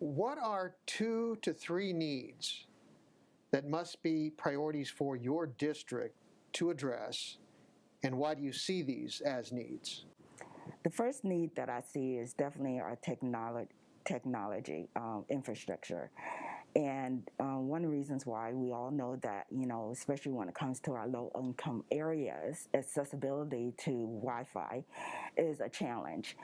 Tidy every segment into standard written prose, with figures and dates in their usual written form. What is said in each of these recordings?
what are 2 to 3 needs that must be priorities for your district to address, and why do you see these as needs? The first need that I see is definitely our technology infrastructure. And one of the reasons why we all know that, especially when it comes to our low-income areas, accessibility to Wi-Fi is a challenge.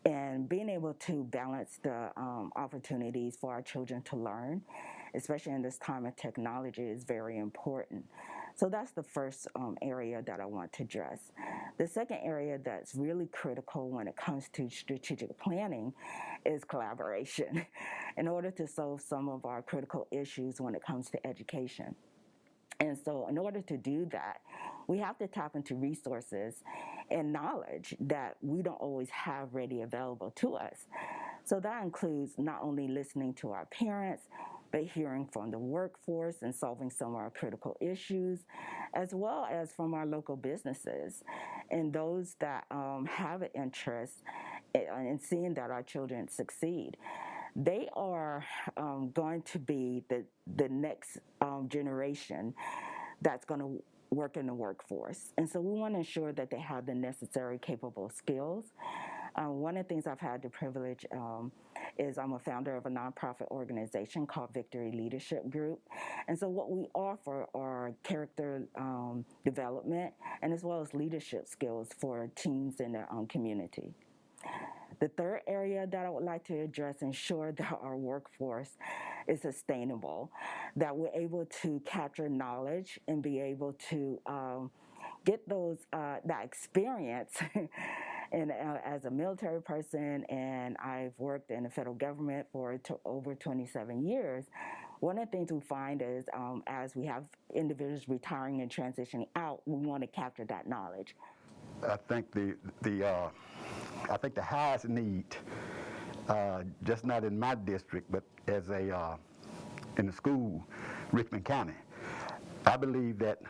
And being able to balance the opportunities for our children to learn, especially in this time of technology, is very important. So that's the first area that I want to address. The second area that's really critical when it comes to strategic planning is collaboration in order to solve some of our critical issues when it comes to education. And so in order to do that, we have to tap into resources and knowledge that we don't always have ready available to us. So that includes not only listening to our parents, but hearing from the workforce and solving some of our critical issues, as well as from our local businesses and those that have an interest in seeing that our children succeed. They are going to be the next generation that's going to work in the workforce. And so we want to ensure that they have the necessary capable skills. One of the things I've had the privilege is I'm a founder of a nonprofit organization called Victory Leadership Group. And so what we offer are character development and as well as leadership skills for teens in their own community. The third area that I would like to address, ensure that our workforce is sustainable, that we're able to capture knowledge and be able to get that experience. And as a military person, and I've worked in the federal government for over 27 years, one of the things we find is as we have individuals retiring and transitioning out, we want to capture that knowledge. I think the highest need, just not in my district, but as in the school, Richmond County, I believe that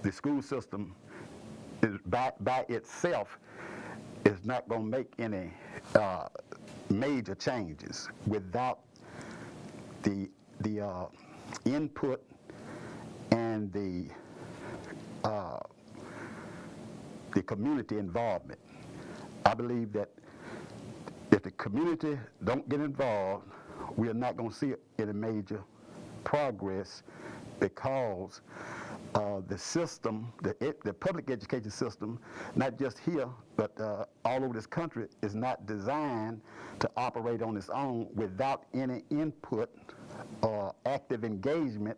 the school system is by itself is not going to make any major changes without the input and the community involvement. I believe that if the community don't get involved, we are not going to see any major progress, because the system, the public education system, not just here, but all over this country, is not designed to operate on its own without any input or active engagement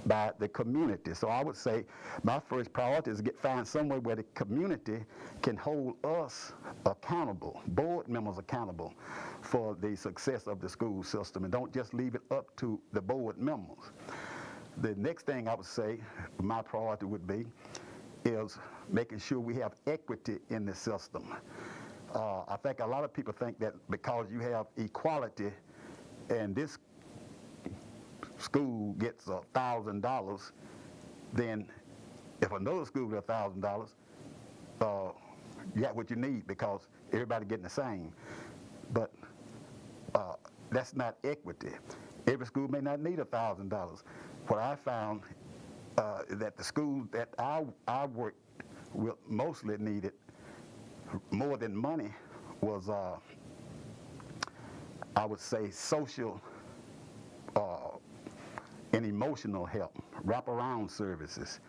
by the community. So I would say my first priority is to find somewhere where the community can hold us accountable, board members accountable, for the success of the school system, and don't just leave it up to the board members. The next thing I would say my priority would be is making sure we have equity in the system. I think a lot of people think that because you have equality and this school gets $1,000, then if another school gets $1,000, you got what you need because everybody getting the same. But that's not equity. Every school may not need $1,000. What I found that the schools that I worked with mostly needed more than money was, I would say, social and emotional help, wraparound services.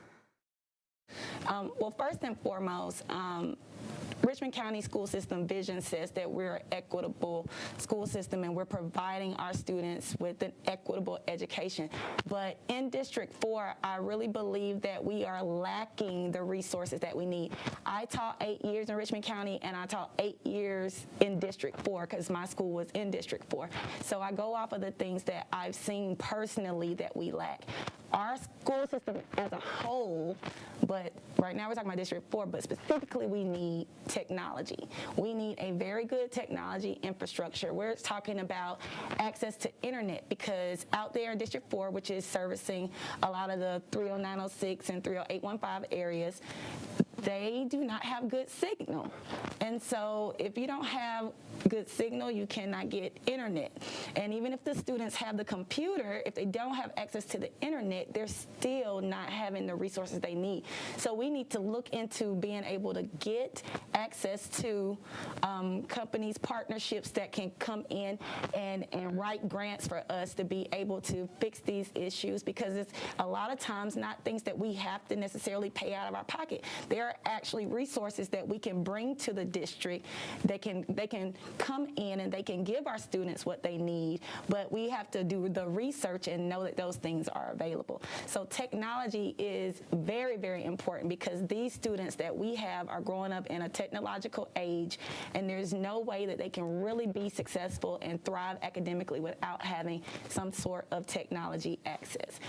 Well, first and foremost, Richmond County school system vision says that we're an equitable school system and we're providing our students with an equitable education. But in District 4, I really believe that we are lacking the resources that we need. I taught 8 years in Richmond County and I taught 8 years in District 4 because my school was in District 4. So I go off of the things that I've seen personally that we lack. Our school system as a whole, but right now we're talking about District 4, but specifically we need technology. We need a very good technology infrastructure. We're talking about access to internet, because out there in District 4, which is servicing a lot of the 30906 and 30815 areas, they do not have good signal. And so if you don't have good signal, you cannot get internet. And even if the students have the computer, if they don't have access to the internet, they're still not having the resources they need. So we need to look into being able to get access to companies, partnerships that can come in and write grants for us to be able to fix these issues, because it's a lot of times not things that we have to necessarily pay out of our pocket. There are actually resources that we can bring to the district. They can come in and they can give our students what they need, but we have to do the research and know that those things are available. So technology is very, very important, because these students that we have are growing up in a technological age, and there's no way that they can really be successful and thrive academically without having some sort of technology access.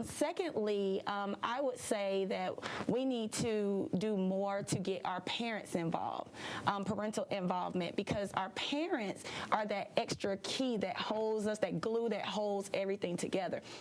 Secondly, I would say that we need to do more to get our parents involved, parental involvement, because our parents are that extra key that holds us, that glue that holds everything together.